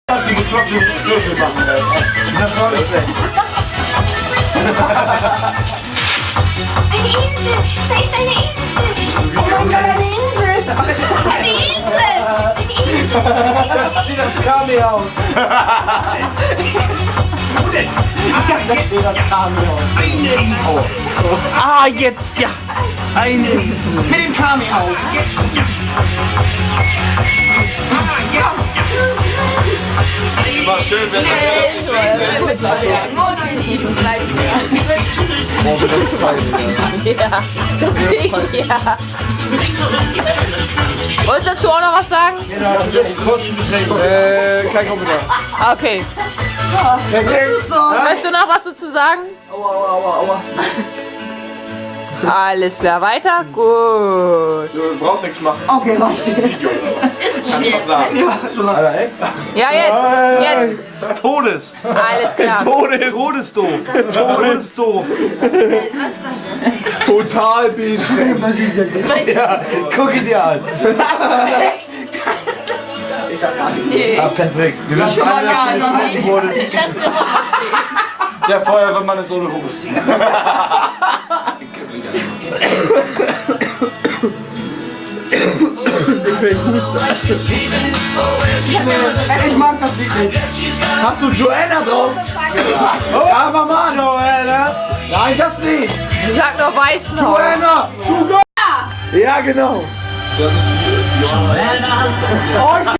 Kannst du die gekloppte Würfel machen, Alter. Das war nicht schlecht. Eine Insel! Da ist eine Insel! Oh mein Gott, eine Insel! Eine Insel! Eine Insel! Da steht das Kami-Haus. Da steht das Kami-Haus. Ah, jetzt, ja. Eine mit dem Kami-Haus. War schön, wenn Ja, deswegen, ja. Wolltest du dazu auch noch was sagen? Kein Kommentar. Okay. Möchtest du noch was dazu sagen? Aua. Alles klar, weiter? Gut. du brauchst nichts machen. Okay, was? Video. Ist gut jetzt. Alter, echt? Ja, jetzt. Todes. Alles klar. Todesdoof. Todesdoof. Total beschrieben. Ja, guck ihn dir an. Ich sag gar nichts. Nee. Ah, perfekt. Wir wissen Schon mal alle, gar dass du nicht nicht. wurdest. Lass mir mal. Der Feuerwehrmann ist ohne Hummel. Ich mag das Lied nicht. Hast du Joanna drauf? Ja, Mama. Joanna. Nein, das nicht. Sag noch Weißen. Joanna. Du Gott. Ja, genau.